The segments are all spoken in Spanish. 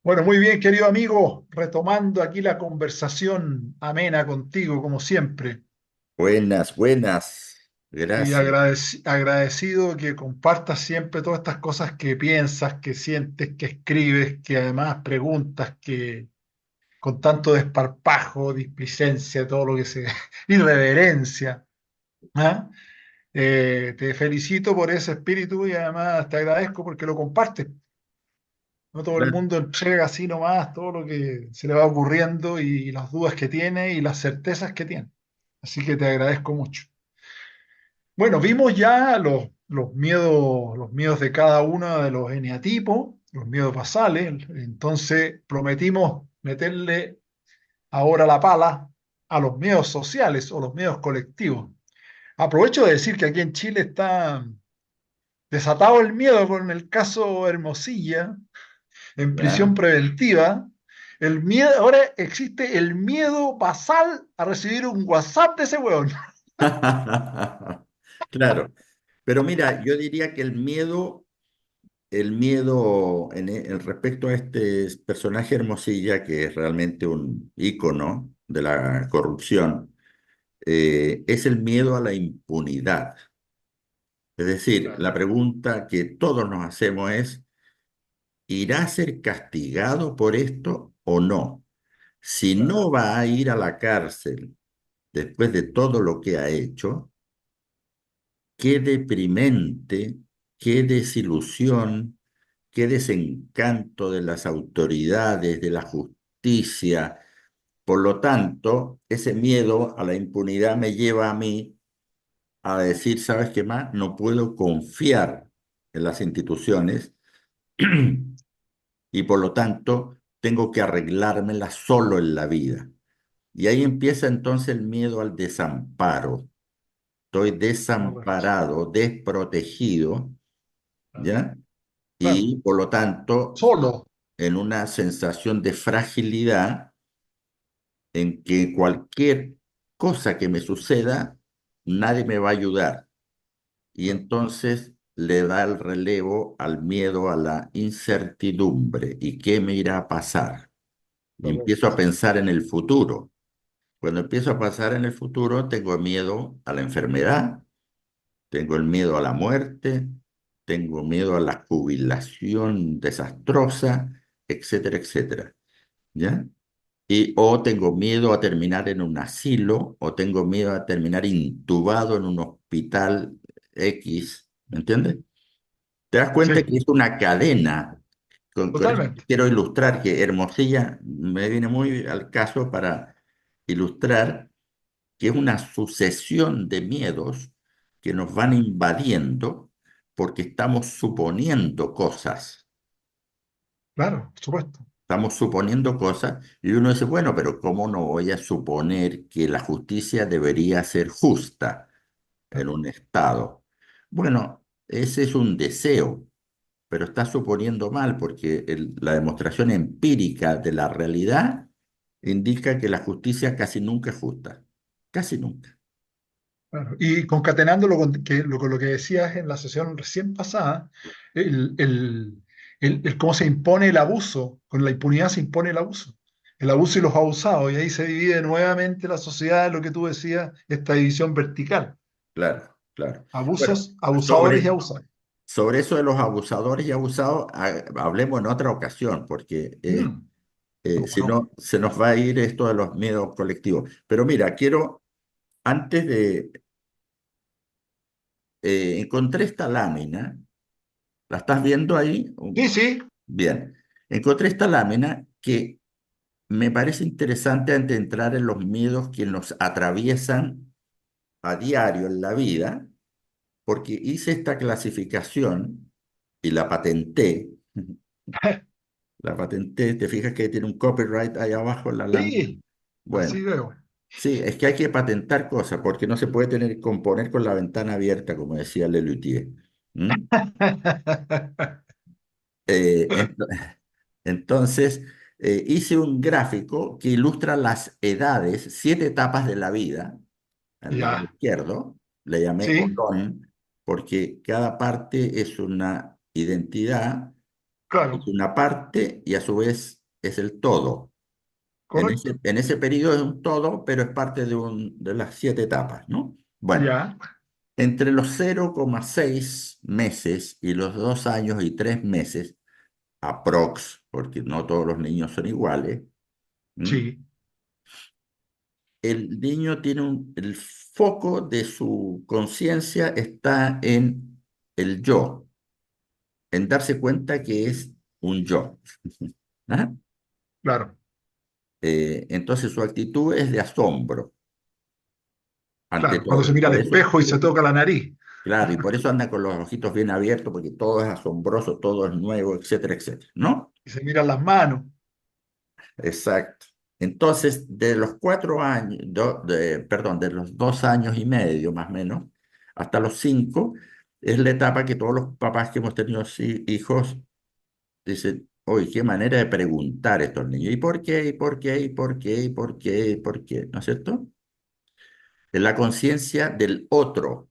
Bueno, muy bien, querido amigo, retomando aquí la conversación amena contigo, como siempre, Buenas, buenas. y Gracias. agradecido que compartas siempre todas estas cosas que piensas, que sientes, que escribes, que además preguntas, que con tanto desparpajo, displicencia, todo lo que se, irreverencia, ¿ah? Te felicito por ese espíritu y además te agradezco porque lo compartes. No todo el Claro. mundo entrega así nomás todo lo que se le va ocurriendo y las dudas que tiene y las certezas que tiene. Así que te agradezco mucho. Bueno, vimos ya los miedos de cada uno de los eneatipos, los miedos basales. Entonces prometimos meterle ahora la pala a los miedos sociales o los miedos colectivos. Aprovecho de decir que aquí en Chile está desatado el miedo con el caso Hermosilla en prisión ¿Ya? preventiva. El miedo, ahora existe el miedo basal a recibir un WhatsApp de ese weón. Claro. Pero mira, yo diría que el miedo en respecto a este personaje Hermosilla, que es realmente un ícono de la corrupción, es el miedo a la impunidad. Es decir, Claro, la pregunta que todos nos hacemos es, ¿irá a ser castigado por esto o no? Si claro, no va a ir a la cárcel después de todo lo que ha hecho, qué deprimente, qué desilusión, qué desencanto de las autoridades, de la justicia. Por lo tanto, ese miedo a la impunidad me lleva a mí a decir, ¿sabes qué más? No puedo confiar en las instituciones y por lo tanto tengo que arreglármela solo en la vida. Y ahí empieza entonces el miedo al desamparo. Estoy correcto. desamparado, desprotegido, Claro, ¿ya? claro. Y por lo tanto, Solo. en una sensación de fragilidad en que cualquier cosa que me suceda, nadie me va a ayudar. Y Claro, entonces le da el relevo al miedo a la incertidumbre. ¿Y qué me irá a pasar? Y empiezo a correcto. pensar en el futuro. Cuando empiezo a pensar en el futuro, tengo miedo a la enfermedad. Tengo el miedo a la muerte, tengo miedo a la jubilación desastrosa, etcétera, etcétera. ¿Ya? O tengo miedo a terminar en un asilo, o tengo miedo a terminar intubado en un hospital X, ¿me entiendes? Te das cuenta Sí, que es una cadena. Con eso totalmente. quiero ilustrar que Hermosilla me viene muy al caso para ilustrar que es una sucesión de miedos que nos van invadiendo porque estamos suponiendo cosas. Claro, por supuesto. Estamos suponiendo cosas y uno dice, bueno, pero ¿cómo no voy a suponer que la justicia debería ser justa en Claro. un Estado? Bueno, ese es un deseo, pero está suponiendo mal porque la demostración empírica de la realidad indica que la justicia casi nunca es justa. Casi nunca. Claro. Y concatenándolo con lo que decías en la sesión recién pasada, el, el, cómo se impone el abuso, con la impunidad se impone el abuso y los abusados, y ahí se divide nuevamente la sociedad, lo que tú decías, esta división vertical, Claro, claro. Bueno, abusos, abusadores y sobre, abusados. sobre eso de los abusadores y abusados, hablemos en otra ocasión, porque Mm, ¿cómo si no? no, se nos va a ir esto de los miedos colectivos. Pero mira, antes de, encontré esta lámina, ¿la estás viendo ahí? Sí, sí, Bien, encontré esta lámina que me parece interesante antes de entrar en los miedos que nos atraviesan a diario en la vida, porque hice esta clasificación y la patenté. La patenté, te fijas que tiene un copyright ahí abajo en la lámina. sí, así Bueno, veo. sí, es que hay que patentar cosas porque no se puede componer con la ventana abierta, como decía Lelutier. ¿Mm? Ento- entonces, hice un gráfico que ilustra las edades, 7 etapas de la vida, al lado Ya, izquierdo, le llamé sí, Odón, porque cada parte es una identidad Es claro, una parte y a su vez es el todo. correcto. En ese periodo es un todo, pero es parte de las 7 etapas, ¿no? Bueno, Ya, entre los 0,6 meses y los 2 años y 3 meses, aprox, porque no todos los niños son iguales, ¿m? sí, El niño tiene el foco de su conciencia está en el yo, en darse cuenta que es un yo. ¿Ah? claro, Entonces su actitud es de asombro ante claro. Cuando se todo. mira al espejo y se toca la nariz. Claro, y por eso anda con los ojitos bien abiertos, porque todo es asombroso, todo es nuevo, etcétera, etcétera, ¿no? Y se miran las manos. Exacto. Entonces, de los 4 años, perdón, de los 2 años y medio más o menos, hasta los 5, es la etapa que todos los papás que hemos tenido hijos dicen, oye, qué manera de preguntar a estos niños. ¿Y por qué? ¿Y por qué? ¿Y por qué? ¿Y por qué? ¿Y por qué? ¿No es cierto? Es la conciencia del otro.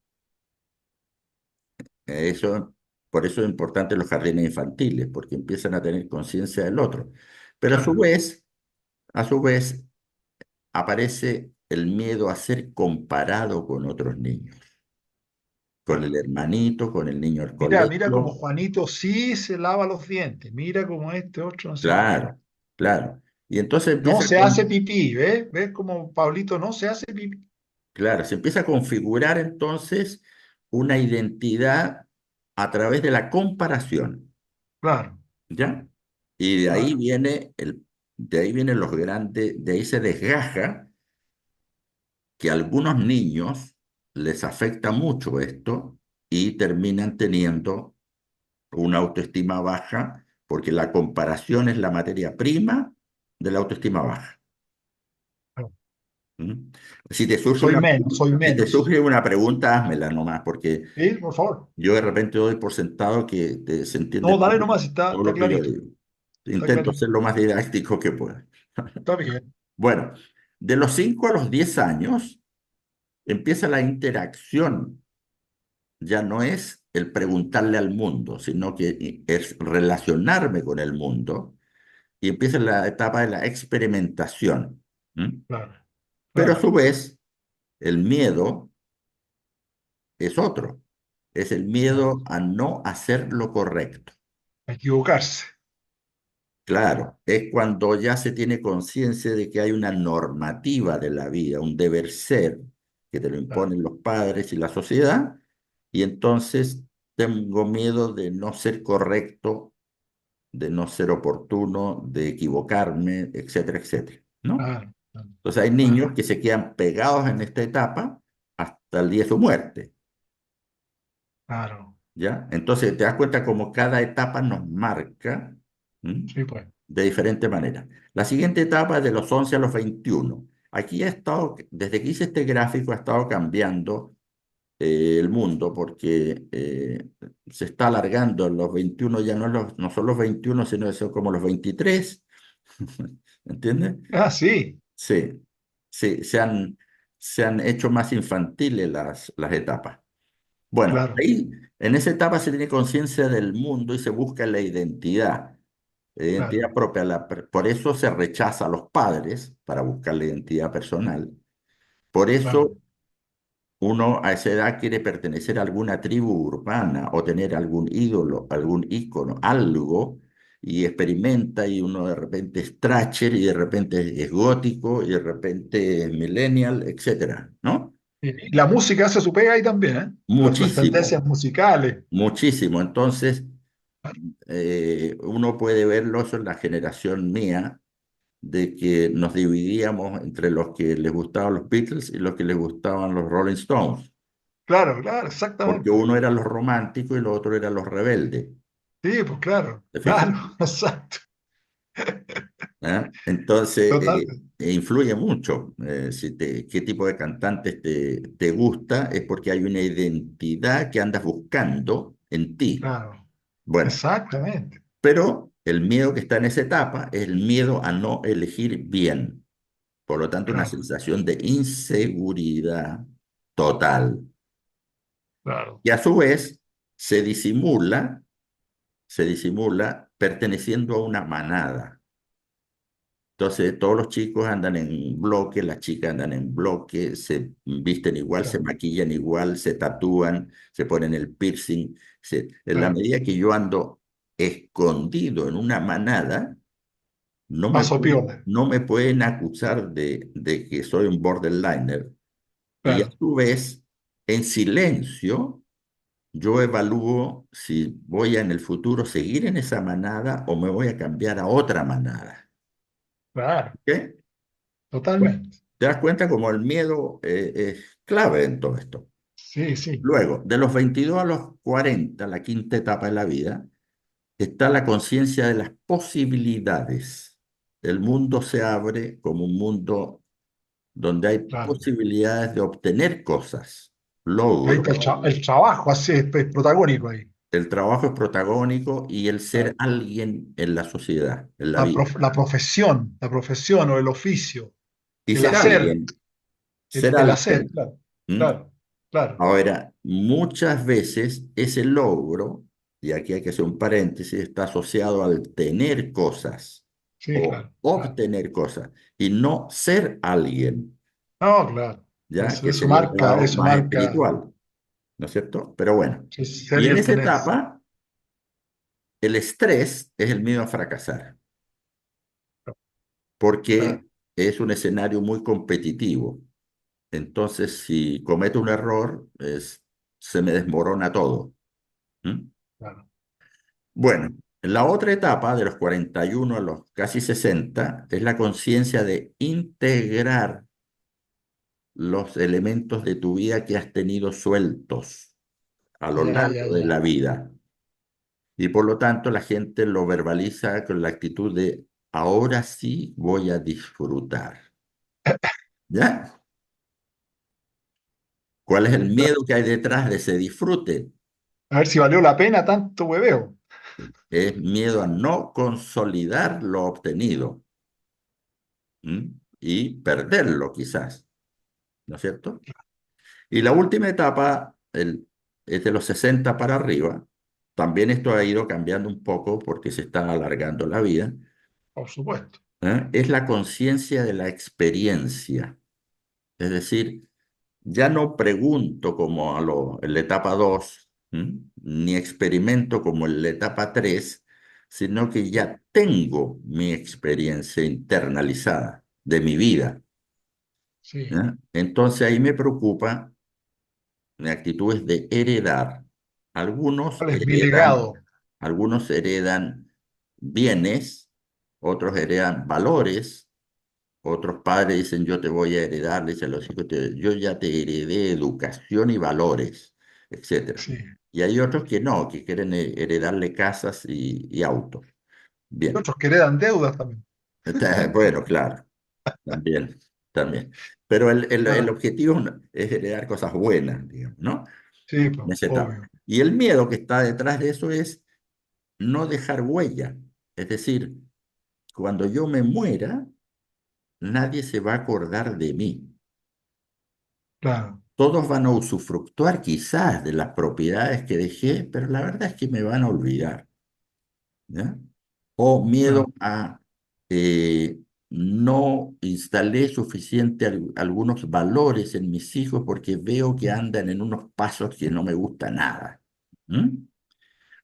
Eso, por eso es importante los jardines infantiles, porque empiezan a tener conciencia del otro. Pero Claro, a su vez, aparece el miedo a ser comparado con otros niños, con el claro. hermanito, con el niño del Mira, mira como colegio. Juanito sí se lava los dientes. Mira como este otro no sé qué. Claro, claro. Y entonces No empieza se hace pipí, ¿ves? ¿Ves como Pablito no se hace pipí? claro, se empieza a configurar entonces una identidad a través de la comparación, Claro, ¿ya? Y claro. de ahí vienen los grandes, de ahí se desgaja que a algunos niños les afecta mucho esto y terminan teniendo una autoestima baja porque la comparación es la materia prima de la autoestima baja. Claro. ¿Mm? Si te surge Soy una, menos, soy si te menos. surge una pregunta, házmela nomás, porque Sí, por favor. yo de repente doy por sentado que se entiende No, dale nomás, está, todo está lo que yo clarito. digo. Está Intento clarito. ser lo más didáctico que pueda. Está bien. Bueno, de los 5 a los 10 años empieza la interacción. Ya no es el preguntarle al mundo, sino que es relacionarme con el mundo y empieza la etapa de la experimentación. ¿M? Claro, Pero a claro. su vez, el miedo es otro. Es el Claro. miedo a no hacer lo correcto. A equivocarse. Claro, es cuando ya se tiene conciencia de que hay una normativa de la vida, un deber ser, que te lo Claro. imponen los padres y la sociedad, y entonces tengo miedo de no ser correcto, de no ser oportuno, de equivocarme, etcétera, etcétera, ¿no? Claro, claro, Entonces hay claro. niños que se quedan pegados en esta etapa hasta el día de su muerte, Claro. ¿ya? Entonces te das cuenta como cada etapa nos marca, ¿m? Sí, pues. De diferente manera. La siguiente etapa es de los 11 a los 21. Aquí ha estado, desde que hice este gráfico, ha estado cambiando el mundo porque se está alargando. Los 21 ya no son los 21, sino que son como los 23. ¿Entiendes? Ah, sí, Sí, sí, se han hecho más infantiles las etapas. Bueno, claro, ahí en esa etapa se tiene conciencia del mundo y se busca la identidad. La claro, identidad propia. Por eso se rechaza a los padres para buscar la identidad personal. Por eso claro. uno a esa edad quiere pertenecer a alguna tribu urbana o tener algún ídolo, algún ícono, algo, y experimenta y uno de repente es thrasher y de repente es gótico y de repente es millennial, etcétera, ¿no? Y la música hace su pega ahí también, ¿eh? Las Muchísimo, tendencias musicales. muchísimo. Entonces, uno puede verlo eso en la generación mía de que nos dividíamos entre los que les gustaban los Beatles y los que les gustaban los Rolling Stones, Claro, claro, porque exactamente. uno eran los románticos y los otros eran los rebeldes, Sí, pues claro, ¿te fijas? claro, exacto. ¿Ah? Entonces, Totalmente. influye mucho qué tipo de cantantes te gusta, es porque hay una identidad que andas buscando en ti. Claro, Bueno, exactamente. pero el miedo que está en esa etapa es el miedo a no elegir bien. Por lo tanto, una Claro, sensación de inseguridad total. claro. Y a su vez se disimula, se disimula perteneciendo a una manada. Entonces, todos los chicos andan en bloque, las chicas andan en bloque, se visten igual, se Claro, maquillan igual, se tatúan, se ponen el piercing. En la claro. medida que yo ando escondido en una manada, Más opiola. no me pueden acusar de que soy un borderliner. Y a Claro, su vez, en silencio, yo evalúo si voy a en el futuro seguir en esa manada o me voy a cambiar a otra manada. claro, ¿Ok? Bueno, totalmente. te das cuenta como el miedo es clave en todo esto. Sí, sí, Luego, de los 22 a los 40, la quinta etapa de la vida, está la conciencia de las posibilidades. El mundo se abre como un mundo donde hay claro. posibilidades de obtener cosas, Ahí logros. está el trabajo, así es protagónico ahí. El trabajo es protagónico y el ser Claro. alguien en la sociedad, en la vida. La profesión o el oficio, Y el ser hacer, alguien, ser el hacer, alguien. claro, ¿Mm? claro, claro. Ahora, muchas veces ese logro, y aquí hay que hacer un paréntesis, está asociado al tener cosas Sí, o claro, claro. obtener cosas y no ser alguien, No, claro. ya que Eso sería el marca, lado eso más marca espiritual, ¿no es cierto? Pero bueno, ser y y en el esa tener. etapa, el estrés es el miedo a fracasar, Claro, porque es un escenario muy competitivo. Entonces, si cometo un error, se me desmorona todo. ¿Mm? claro. Bueno, la otra etapa de los 41 a los casi 60 es la conciencia de integrar los elementos de tu vida que has tenido sueltos a lo Ya, ya, largo de ya. la vida. Y por lo tanto la gente lo verbaliza con la actitud de ahora sí voy a disfrutar. ¿Ya? ¿Cuál es el miedo que hay detrás de ese disfrute? A ver si valió la pena tanto hueveo. Es miedo a no consolidar lo obtenido, y perderlo quizás, ¿no es cierto? Y la última etapa es de los 60 para arriba. También esto ha ido cambiando un poco porque se está alargando la vida. Por supuesto. Es la conciencia de la experiencia. Es decir, ya no pregunto como en la etapa 2, ni experimento como en la etapa 3, sino que ya tengo mi experiencia internalizada de mi vida. Sí. ¿Ya? Entonces ahí me preocupa. Mi actitud es de heredar. Algunos ¿Cuál es mi heredan, legado? algunos heredan bienes, otros heredan valores, otros padres dicen yo te voy a heredar, le dicen a los hijos, yo ya te heredé educación y valores, etcétera. Sí. Y hay otros que no, que quieren heredarle casas y autos. Y Bien, otros que heredan deudas también. bueno, claro, también, también. Pero el Claro. objetivo es heredar cosas buenas, digamos, ¿no? Sí, En pues, esa etapa. obvio. Y el miedo que está detrás de eso es no dejar huella. Es decir, cuando yo me muera, nadie se va a acordar de mí. Claro, Todos van a usufructuar quizás de las propiedades que dejé, pero la verdad es que me van a olvidar. ¿Ya? O miedo claro. a no instalé suficiente algunos valores en mis hijos porque veo que andan en unos pasos que no me gusta nada. ¿Mm?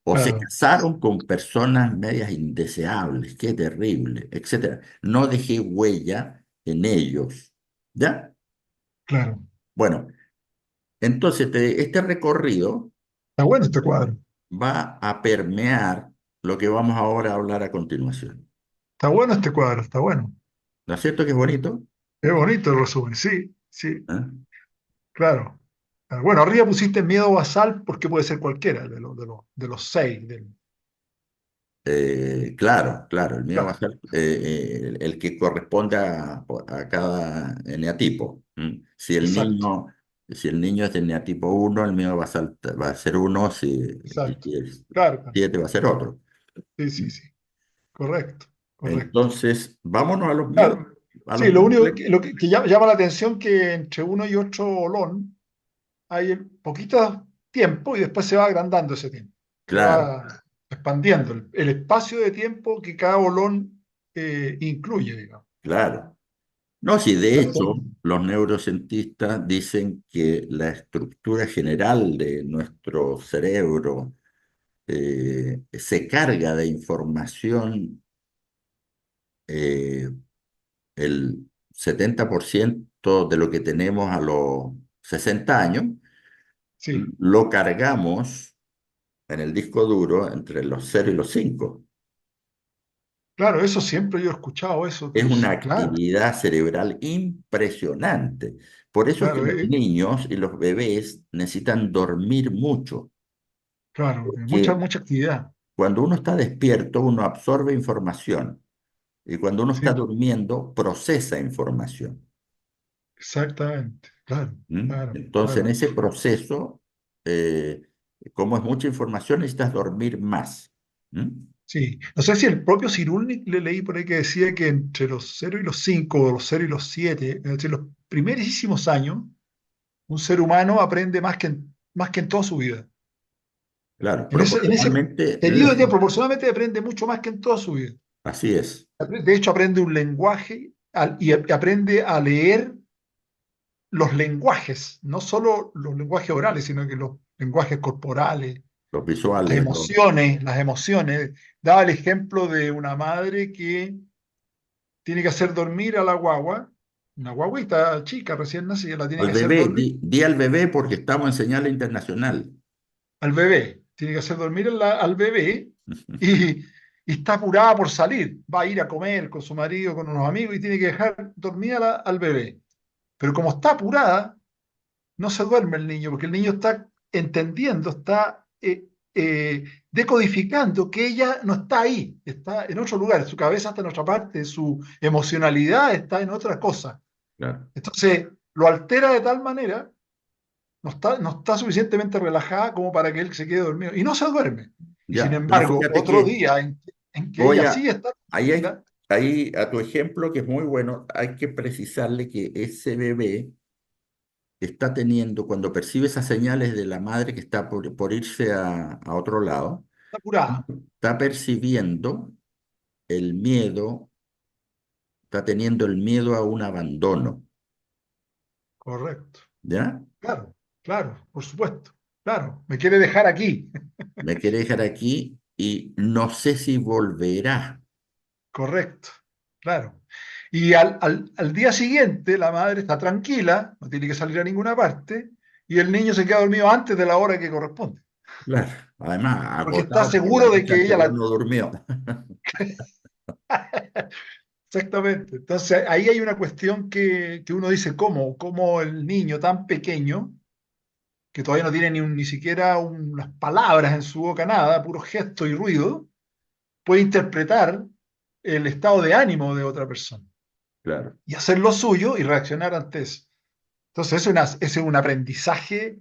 O se Claro, casaron con personas medias indeseables, qué terrible, etcétera. No dejé huella en ellos. ¿Ya? claro. Bueno, entonces este recorrido Está bueno este cuadro. va a permear lo que vamos ahora a hablar a continuación. Está bueno este cuadro, está bueno. ¿No es cierto que es bonito? Es bonito el resumen, sí, sí, ¿Eh? claro. Ah, bueno, arriba pusiste miedo basal porque puede ser cualquiera de los seis. Claro, claro, el mío va a Claro, ser el que corresponde a cada eneatipo. exacto, Si el niño es de eneatipo uno, el mío va a ser uno, y exacto. si es Claro, claro. 7 va a ser otro. Sí, sí, sí. Correcto, correcto. Entonces, vámonos Claro. a los Sí, lo miedos. único que llama la atención que entre uno y otro olón hay poquito tiempo y después se va agrandando ese tiempo. Se Claro, va expandiendo el espacio de tiempo que cada bolón incluye, digamos. claro. No, sí, de hecho, Entonces, los neurocientistas dicen que la estructura general de nuestro cerebro se carga de información, eh, el 70% de lo que tenemos a los 60 años, sí, lo cargamos en el disco duro entre los 0 y los 5. claro, eso siempre yo he escuchado eso, Es una claro, actividad cerebral impresionante. Por eso es que claro, los niños y los bebés necesitan dormir mucho, claro, mucha, que mucha actividad, cuando uno está despierto, uno absorbe información y cuando uno está sí, durmiendo, procesa información. exactamente, claro, ¿Mm? claro, Entonces, en claro. ese proceso, eh, como es mucha información, necesitas dormir más. ¿Mm? Sí, no sé si el propio Cyrulnik le leí por ahí que decía que entre los 0 y los 5 o los 0 y los 7, es decir, los primerísimos años, un ser humano aprende más que en toda su vida. Claro, En ese proporcionalmente, periodo de tiempo, proporcionalmente aprende mucho más que en toda su vida. así es, De hecho, aprende un lenguaje y aprende a leer los lenguajes, no solo los lenguajes orales, sino que los lenguajes corporales, los visuales, las emociones. Daba el ejemplo de una madre que tiene que hacer dormir a la guagua, una guaguita chica recién nacida, la tiene al que hacer bebé, dormir di al bebé porque estamos en señal internacional. al bebé, tiene que hacer dormir al bebé y, y está apurada por salir, va a ir a comer con su marido, con unos amigos y tiene que dejar dormir al bebé. Pero como está apurada, no se duerme el niño, porque el niño está entendiendo, está decodificando que ella no está ahí, está en otro lugar, su cabeza está en otra parte, su emocionalidad está en otra cosa. Claro. Entonces, lo altera de tal manera, no está suficientemente relajada como para que él se quede dormido, y no se duerme. Y sin Ya, pero embargo, fíjate otro que día en que voy ella sí a, está ahí hay, tranquila, ahí a tu ejemplo que es muy bueno, hay que precisarle que ese bebé está teniendo, cuando percibe esas señales de la madre que está por irse a otro lado, está apurada, está percibiendo el miedo, está teniendo el miedo a un abandono, correcto. ¿ya? Claro, claro, por supuesto. Claro, me quiere dejar aquí. Me quiere dejar aquí y no sé si volverá. Correcto, claro. Y al día siguiente la madre está tranquila, no tiene que salir a ninguna parte, y el niño se queda dormido antes de la hora que corresponde, Claro, además porque está agotado porque la seguro de noche que ella anterior la... no durmió. Exactamente. Entonces ahí hay una cuestión que uno dice, ¿cómo el niño tan pequeño, que todavía no tiene ni siquiera unas palabras en su boca, nada, puro gesto y ruido, puede interpretar el estado de ánimo de otra persona Claro, y hacer lo suyo y reaccionar ante eso? Entonces, ese es un aprendizaje,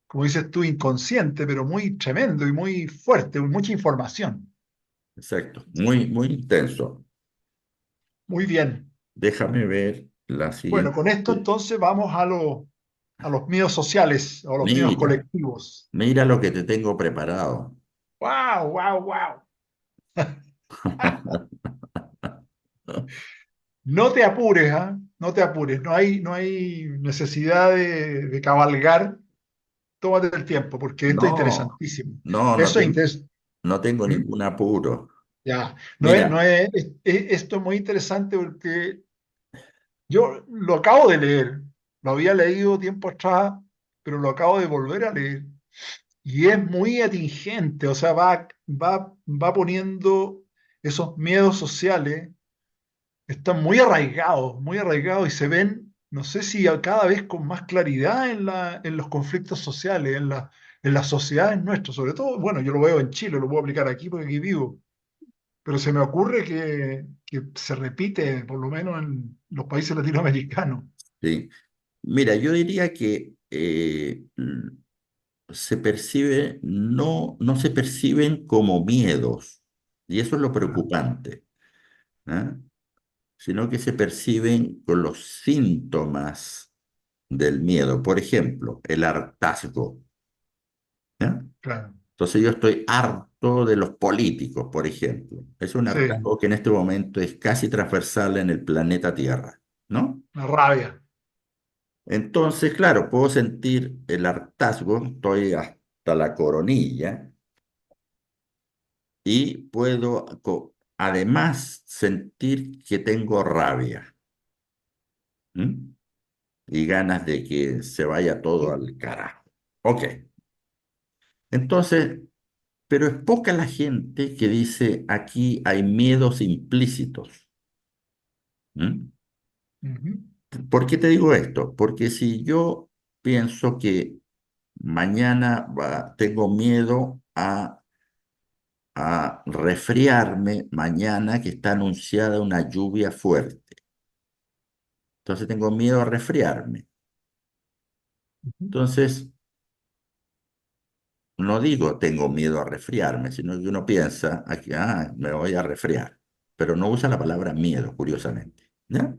como dices tú, inconsciente, pero muy tremendo y muy fuerte, mucha información. exacto. Muy, muy intenso. Muy bien. Déjame ver la Bueno, siguiente. con esto entonces vamos a los miedos sociales, o a los miedos Mira, colectivos. mira lo que te tengo preparado. ¡Wow, wow, wow! No te apures, ¿ah? No te apures. No hay necesidad de cabalgar. Tómate el tiempo, porque esto es No, interesantísimo. no, Eso es interesante. no tengo ningún apuro. Ya, Mira, esto es muy interesante porque yo lo acabo de leer, lo había leído tiempo atrás, pero lo acabo de volver a leer y es muy atingente, o sea, va poniendo esos miedos sociales, están muy arraigados y se ven, no sé si cada vez con más claridad en los conflictos sociales, en las sociedades nuestras, sobre todo, bueno, yo lo veo en Chile, lo puedo aplicar aquí porque aquí vivo, pero se me ocurre que se repite por lo menos en los países latinoamericanos. sí. Mira, yo diría que se percibe, no se perciben como miedos, y eso es lo preocupante, ¿ah? Sino que se perciben con los síntomas del miedo. Por ejemplo, el hartazgo, ¿ya? Claro, Entonces yo estoy harto harto de los políticos, por ejemplo. Es un Sí, hartazgo que en este momento es casi transversal en el planeta Tierra, ¿no? la rabia. Entonces, claro, puedo sentir el hartazgo, estoy hasta la coronilla y puedo además sentir que tengo rabia. ¿M? Y ganas de que se vaya todo al carajo. Ok, entonces, pero es poca la gente que dice aquí hay miedos implícitos. ¿M? Ujú, ¿Por qué te digo esto? Porque si yo pienso que mañana tengo miedo a resfriarme mañana que está anunciada una lluvia fuerte. Entonces tengo miedo a resfriarme. ujú. Entonces, no digo tengo miedo a resfriarme, sino que uno piensa, aquí, me voy a resfriar, pero no usa la palabra miedo, curiosamente. ¿Ya?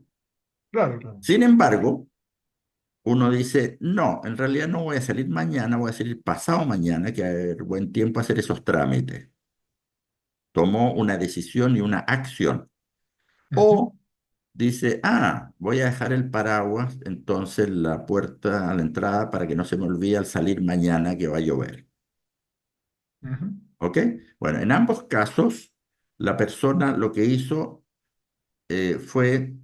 Claro, claro. Sin embargo, uno dice, no, en realidad no voy a salir mañana, voy a salir pasado mañana, que hay buen tiempo a hacer esos trámites. Tomó una decisión y una acción. Ujú, O dice, voy a dejar el paraguas, entonces la puerta a la entrada para que no se me olvide al salir mañana que va a llover. ujú, ¿Ok? Bueno, en ambos casos, la persona lo que hizo fue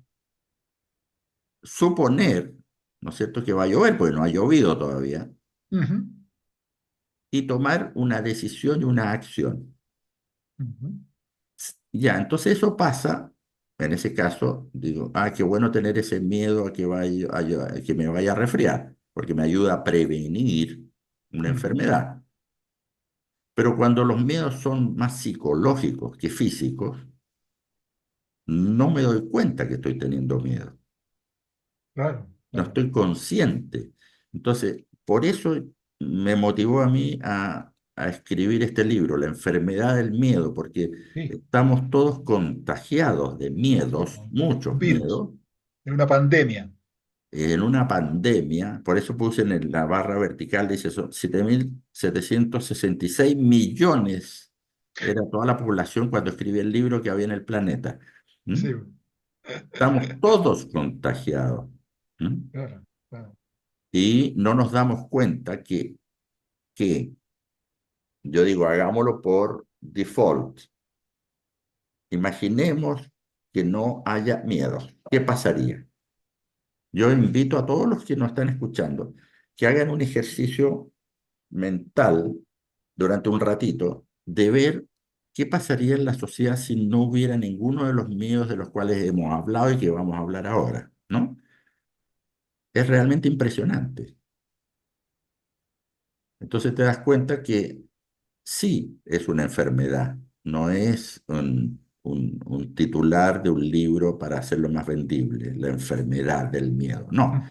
suponer, ¿no es cierto?, que va a llover, porque no ha llovido todavía, ujú, y tomar una decisión y una acción. ujú, Ya, entonces eso pasa, en ese caso, digo, qué bueno tener ese miedo a que a que me vaya a resfriar, porque me ayuda a prevenir una ujú. enfermedad. Pero cuando los miedos son más psicológicos que físicos, no me doy cuenta que estoy teniendo miedo, Claro, no claro. estoy consciente. Entonces, por eso me motivó a mí a escribir este libro, La enfermedad del miedo, porque Sí, estamos todos contagiados de miedos, como un muchos virus, miedos, de una pandemia. en una pandemia. Por eso puse en la barra vertical, dice, son 7.766 millones, era toda la población cuando escribí el libro que había en el planeta. ¿Mm? Sí, Estamos todos contagiados. ¿Mm? claro, claro. Y no nos damos cuenta que, yo digo, hagámoslo por default. Imaginemos que no haya miedo. ¿Qué pasaría? Yo invito a todos los que nos están escuchando que hagan un ejercicio mental durante un ratito de ver qué pasaría en la sociedad si no hubiera ninguno de los miedos de los cuales hemos hablado y que vamos a hablar ahora, ¿no? Es realmente impresionante. Entonces te das cuenta que sí es una enfermedad, no es un titular de un libro para hacerlo más vendible, la enfermedad del miedo. No,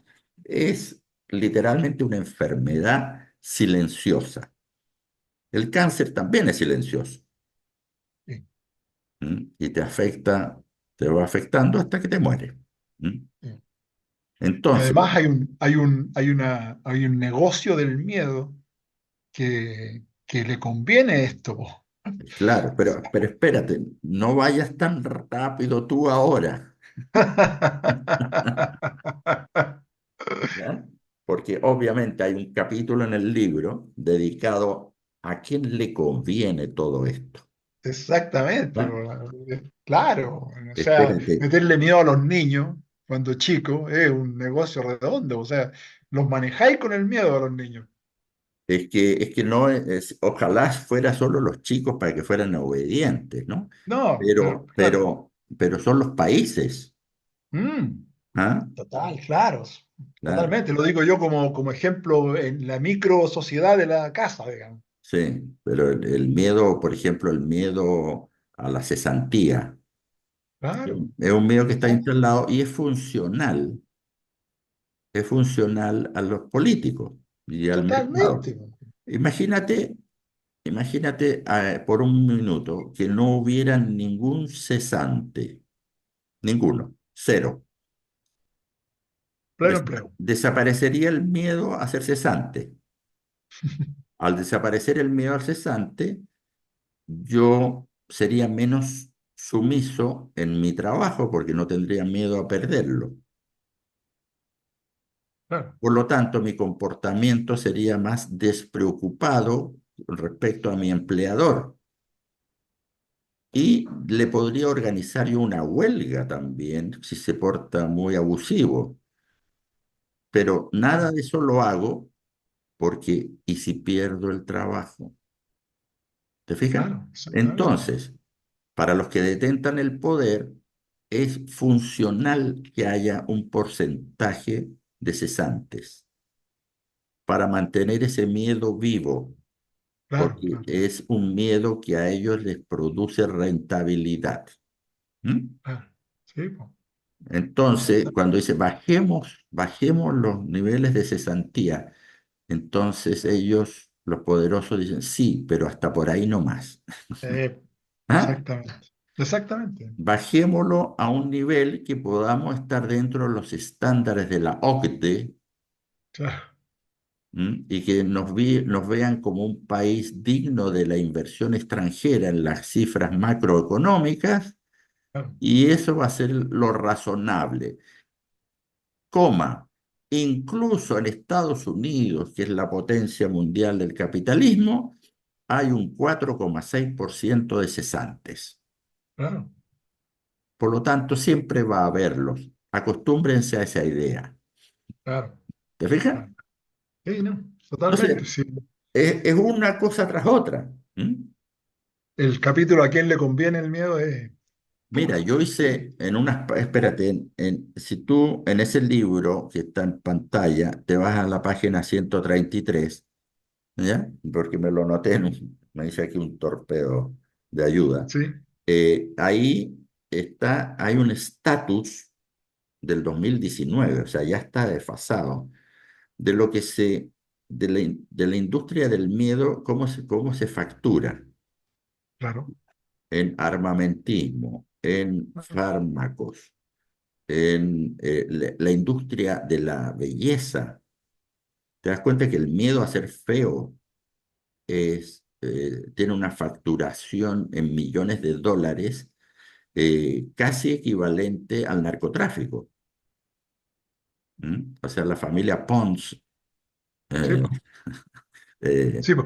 es literalmente una enfermedad silenciosa. El cáncer también es silencioso. Sí, Y te afecta, te va afectando hasta que te mueres. ¿Mm? sí. Y Entonces, además hay un negocio del miedo que le conviene esto, po. claro, pero espérate, no vayas tan rápido tú ahora. ¿Ya? Porque obviamente hay un capítulo en el libro dedicado a quién le conviene todo esto. Exactamente, ¿Ya? po. Claro, o sea, Espérate, meterle miedo a los niños cuando chicos es un negocio redondo, o sea, los manejáis con el miedo a los niños. es que no ojalá fuera solo los chicos para que fueran obedientes, ¿no? No, pero claro. Pero son los países, Mm, ¿ah? total, claro. Claro, Totalmente, lo digo yo como ejemplo en la micro sociedad de la casa, digamos. sí, pero el miedo, por ejemplo, el miedo a la cesantía, Claro, es un miedo que está exacto, instalado y es funcional a los políticos y al mercado. totalmente. Imagínate, imagínate por un minuto que no hubiera ningún cesante, ninguno, cero. Pleno empleo. Desaparecería el miedo a ser cesante. Al desaparecer el miedo al cesante, yo sería menos sumiso en mi trabajo porque no tendría miedo a perderlo. claro, Por lo tanto, mi comportamiento sería más despreocupado respecto a mi empleador. Y le podría organizar yo una huelga también si se porta muy abusivo. Pero nada claro, de eso lo hago porque, ¿y si pierdo el trabajo? ¿Te fijas? claro, exactamente. Entonces, para los que detentan el poder, es funcional que haya un porcentaje de cesantes para mantener ese miedo vivo, Claro, porque claro, es un miedo que a ellos les produce rentabilidad. ¿Mm? claro. Sí, po, Entonces, exacto. cuando dice bajemos los niveles de cesantía, entonces ellos, los poderosos, dicen sí, pero hasta por ahí no más. ¿Ah? Exactamente. Exactamente. Bajémoslo a un nivel que podamos estar dentro de los estándares de la OCDE, Claro, y que nos vean como un país digno de la inversión extranjera en las cifras macroeconómicas, claro, y eso va a ser lo razonable. Coma, incluso en Estados Unidos, que es la potencia mundial del capitalismo, hay un 4,6% de cesantes. claro, Por lo tanto, siempre va a haberlos. Acostúmbrense a esa idea. claro, ¿Te fijas? claro. Sí, no, Entonces, totalmente. Sí. es una cosa tras otra. ¿Mm? El capítulo a quién le conviene el miedo es Mira, puro. yo hice en unas, espérate, si tú en ese libro que está en pantalla, te vas a la página 133, ¿ya? Porque me lo noté, me hice aquí un torpedo de ayuda. Sí, Ahí está, hay un estatus del 2019, o sea, ya está desfasado, de lo que de la industria del miedo, cómo se factura claro, en armamentismo, en claro, fármacos, en la industria de la belleza. Te das cuenta que el miedo a ser feo tiene una facturación en millones de dólares, casi equivalente al narcotráfico. O sea, la familia Pons, sí, eh, po, eh, sí, po.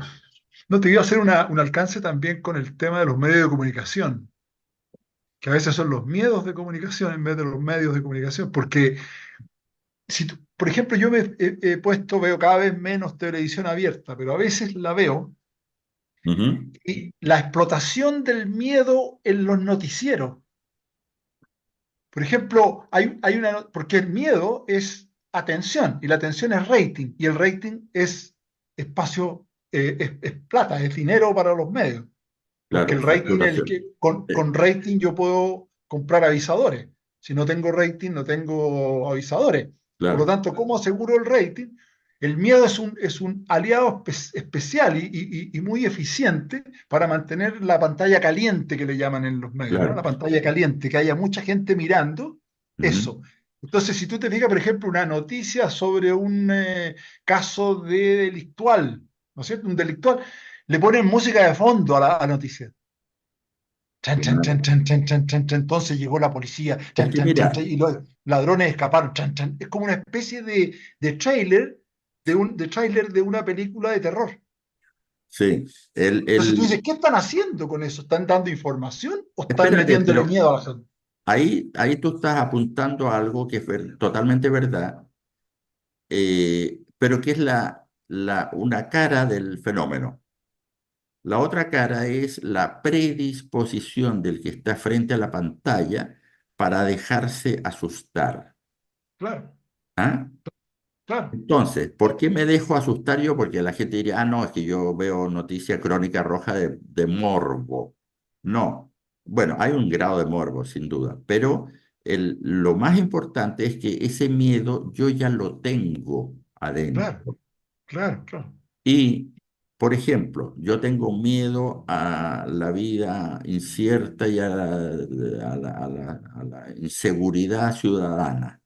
No, te iba a hacer un alcance también con el tema de los medios de comunicación, que a veces son los miedos de comunicación en vez de los medios de comunicación, porque si por ejemplo, yo me he puesto, veo cada vez menos televisión abierta, pero a veces la veo, ujú, y la explotación del miedo en los noticieros. Por ejemplo, porque el miedo es atención y la atención es rating y el rating es espacio, es plata, es dinero para los medios. Porque claro, el rating es el facturación. que, con Eh, rating yo puedo comprar avisadores. Si no tengo rating, no tengo avisadores. Por lo claro, tanto, ¿cómo aseguro el rating? El miedo es un aliado especial y muy eficiente para mantener la pantalla caliente que le llaman en los medios, ¿no? claro. La pantalla caliente, que haya mucha gente mirando Ujú, eso. Entonces, si tú te fijas, por ejemplo, una noticia sobre un caso de delictual, ¿no es cierto? Un delictual, le ponen música de fondo a la noticia. Chan, chan, chan, claro. chan, chan, chan, chan, chan. Entonces llegó la policía, Es chan, que chan, chan, mira, chan, y los ladrones escaparon. Chan, chan. Es como una especie de trailer de tráiler de una película de terror. sí, Entonces tú dices, ¿qué están haciendo con eso? ¿Están dando información o están espérate, metiéndole pero miedo a la gente? ahí tú estás apuntando a algo que es totalmente verdad, pero que es una cara del fenómeno. La otra cara es la predisposición del que está frente a la pantalla para dejarse asustar. Claro, ¿Ah? claro, Entonces, ¿por qué me dejo asustar yo? Porque la gente diría, ah, no, es que yo veo noticia crónica roja de morbo. No. Bueno, hay un grado de morbo, sin duda, pero lo más importante es que ese miedo yo ya lo tengo claro, adentro. claro, claro, Y, por ejemplo, yo tengo miedo a la vida incierta y a la inseguridad ciudadana.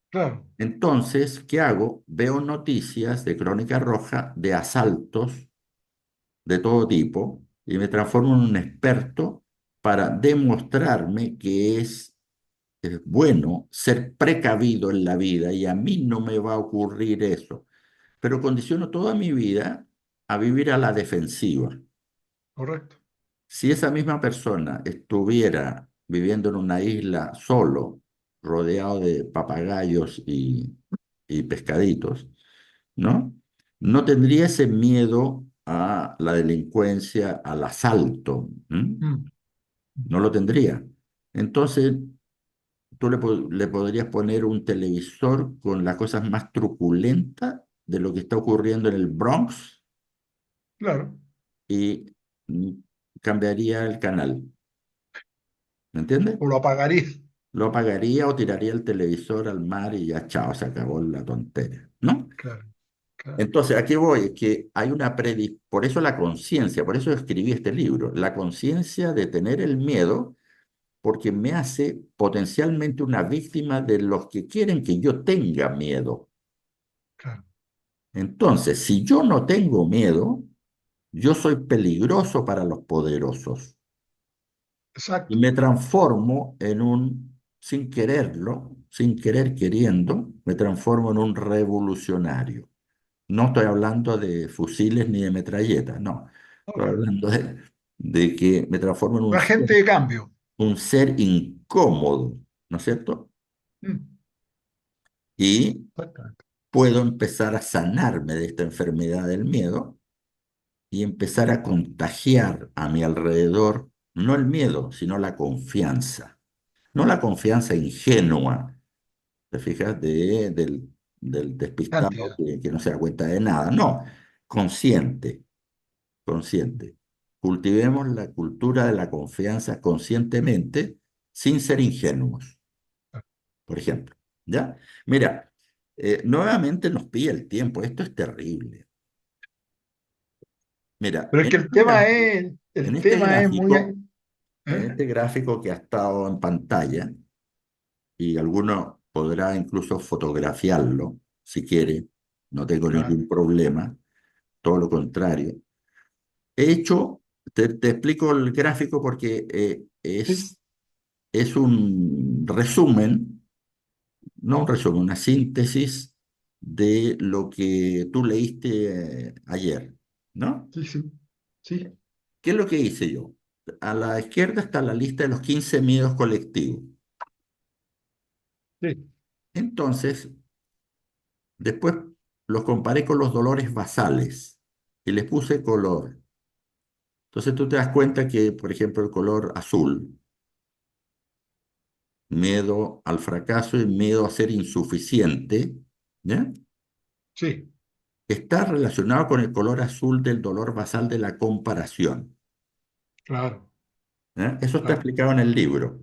claro, Entonces, ¿qué hago? Veo noticias de Crónica Roja de asaltos de todo tipo y me transformo en un experto para demostrarme que es bueno ser precavido en la vida y a mí no me va a ocurrir eso. Pero condiciono toda mi vida a vivir a la defensiva. correcto. Si esa misma persona estuviera viviendo en una isla solo, rodeado de papagayos y pescaditos, ¿no? No tendría ese miedo a la delincuencia, al asalto, ¿m? Mm, No lo tendría. Entonces, tú le podrías poner un televisor con las cosas más truculentas de lo que está ocurriendo en el Bronx claro, y mm, cambiaría el canal. ¿Me entiendes? o lo apagaría. Lo apagaría o tiraría el televisor al mar y ya, chao, se acabó la tontera, ¿no? Claro, claro. Entonces, aquí voy, es que hay una por eso la conciencia, por eso escribí este libro, la conciencia de tener el miedo, porque me hace potencialmente una víctima de los que quieren que yo tenga miedo. Claro. Entonces, si yo no tengo miedo, yo soy peligroso para los poderosos y Exacto. me transformo en sin quererlo, sin querer queriendo, me transformo en un revolucionario. No estoy hablando de fusiles ni de metralletas, no. No, Estoy claro. hablando de que me transformo en Un agente de cambio. un ser incómodo, ¿no es cierto? Mm, Y exactamente. puedo empezar a sanarme de esta enfermedad del miedo y empezar a contagiar a mi alrededor, no el miedo, sino la confianza. No la confianza ingenua, ¿te fijas? Del despistado Cantidad. que no se da cuenta de nada. No, consciente, consciente. Cultivemos la cultura de la confianza conscientemente, sin ser ingenuos, por ejemplo. ¿Ya? Mira, nuevamente nos pide el tiempo. Esto es terrible. Mira, Pero es que en el este tema es muy... gráfico, en ¿eh? este gráfico que ha estado en pantalla, y alguno podrá incluso fotografiarlo si quiere, no tengo Claro. ningún problema, todo lo contrario. He hecho, te explico el gráfico porque Sí, es un resumen, no un resumen, una síntesis de lo que tú leíste ayer, ¿no? sí, sí. Sí, ¿Qué es lo que hice yo? A la izquierda está la lista de los 15 miedos colectivos. sí, Entonces, después los comparé con los dolores basales y les puse color. Entonces tú te das cuenta que, por ejemplo, el color azul, miedo al fracaso y miedo a ser insuficiente, ¿ya? sí, Está relacionado con el color azul del dolor basal de la comparación. claro, ¿Ya? Eso está claro. explicado en el libro,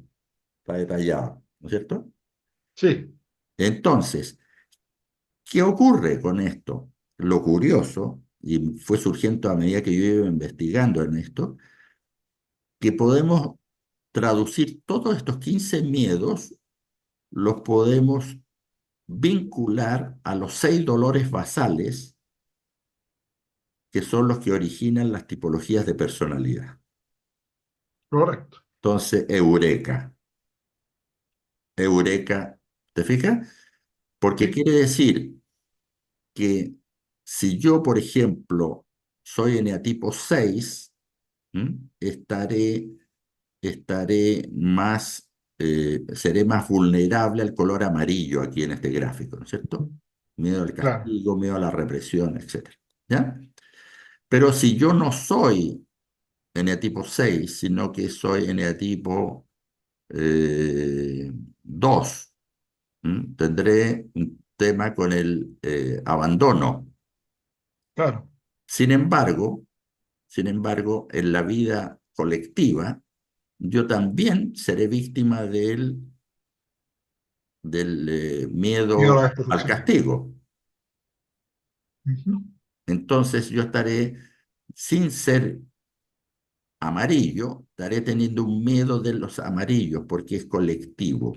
está detallado, ¿no es cierto? Sí, Entonces, ¿qué ocurre con esto? Lo curioso, y fue surgiendo a medida que yo iba investigando en esto, que podemos traducir todos estos 15 miedos, los podemos vincular a los 6 dolores basales, que son los que originan las tipologías de personalidad. correcto. Entonces, eureka, eureka, ¿te fijas? Porque Sí, quiere decir que si yo, por ejemplo, soy eneatipo 6, ¿m? estaré más, seré más vulnerable al color amarillo aquí en este gráfico, ¿no es cierto? Miedo al claro. castigo, miedo a la represión, etcétera. ¿Ya? Pero si yo no soy eneatipo 6, sino que soy eneatipo 2, tendré un tema con el abandono. Claro, Sin embargo, sin embargo, en la vida colectiva, yo también seré víctima del miedo a miedo la al destrucción. castigo. Ujú, Entonces yo estaré, sin ser amarillo, estaré teniendo un miedo de los amarillos porque es colectivo.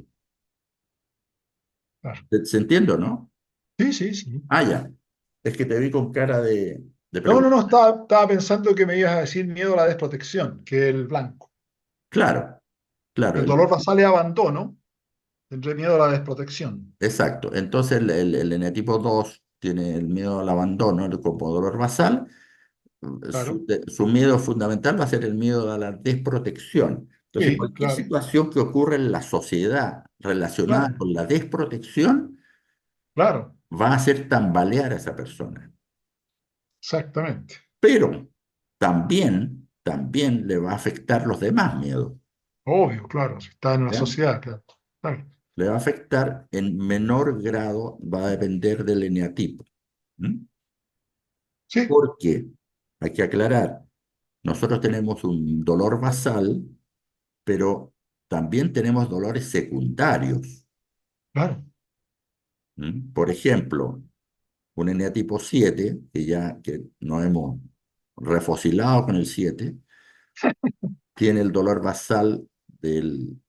claro. ¿Se entiende, no? Sí, sí, sí. Ah, ya. Es que te vi con cara de No, no, no, preguntar. estaba pensando que me ibas a decir miedo a la desprotección, que es el blanco. Claro, claro, El dolor basal es abandono, tendré miedo a la desprotección. exacto. Entonces el eneatipo 2 tiene el miedo al abandono como dolor basal. Claro. Su miedo fundamental va a ser el miedo a la desprotección. Entonces, Sí, cualquier claro, situación que ocurra en la sociedad relacionada claro, con la desprotección claro, va a hacer tambalear a esa persona. exactamente. Pero también le va a afectar los demás miedos. Obvio, claro, si está en la ¿Ya? sociedad, claro. Claro. Le va a afectar en menor grado, va a depender del eneatipo. ¿Mm? Sí, Porque, hay que aclarar, nosotros tenemos un dolor basal, pero también tenemos dolores secundarios. claro. Por ejemplo, un eneatipo 7 que nos hemos refosilado con el 7 tiene el dolor basal del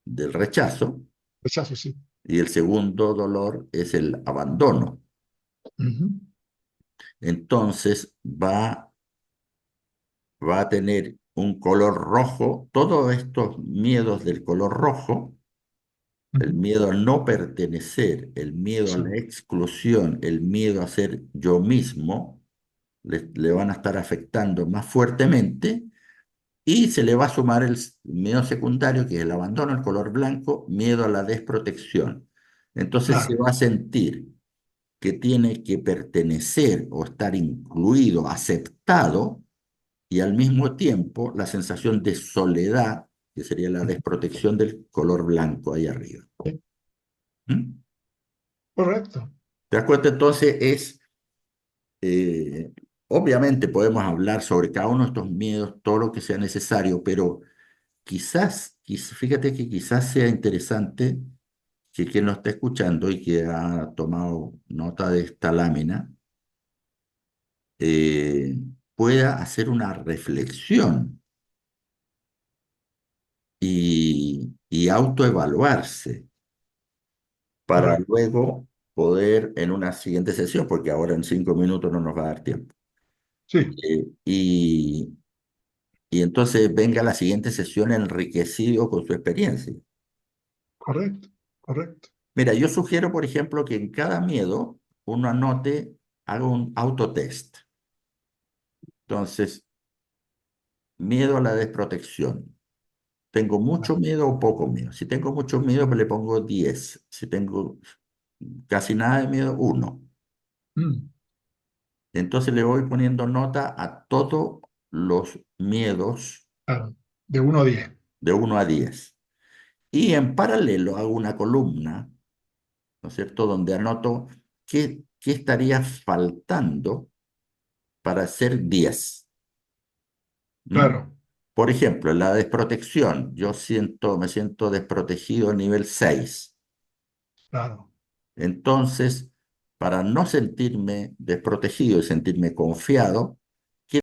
rechazo Rechazo, sí. y el segundo dolor es el abandono. Ujú, Entonces va a tener un color rojo, todos estos miedos del color rojo, el ujú. miedo a no pertenecer, el miedo a Sí, la exclusión, el miedo a ser yo mismo, le van a estar afectando más fuertemente y se le va a sumar el miedo secundario, que es el abandono, el color blanco, miedo a la desprotección. Entonces se claro. va a sentir que tiene que pertenecer o estar incluido, aceptado, y al mismo tiempo la sensación de soledad, que sería la Ujú. desprotección del color blanco ahí arriba. Sí, ¿Mm? correcto. ¿Te das cuenta? Entonces eh, obviamente podemos hablar sobre cada uno de estos miedos, todo lo que sea necesario, pero fíjate que quizás sea interesante que quien nos está escuchando y que ha tomado nota de esta lámina, eh, pueda hacer una reflexión y autoevaluarse para Correcto. luego poder en una siguiente sesión, porque ahora en 5 minutos no nos va a dar tiempo. Sí, eh, y, y entonces venga la siguiente sesión enriquecido con su experiencia. correcto, correcto. Mira, yo sugiero, por ejemplo, que en cada miedo uno anote, haga un autotest. Entonces, miedo a la desprotección. ¿Tengo mucho miedo o poco miedo? Si tengo mucho miedo, pues le pongo 10. Si tengo casi nada de miedo, 1. Mm, Entonces le voy poniendo nota a todos los miedos claro. De 1 a 10. de 1 a 10. Y en paralelo hago una columna, ¿no es cierto?, donde anoto qué estaría faltando para ser 10. ¿Mm? Claro, Por ejemplo, en la desprotección, me siento desprotegido a nivel 6. claro. Entonces, para no sentirme desprotegido y sentirme confiado,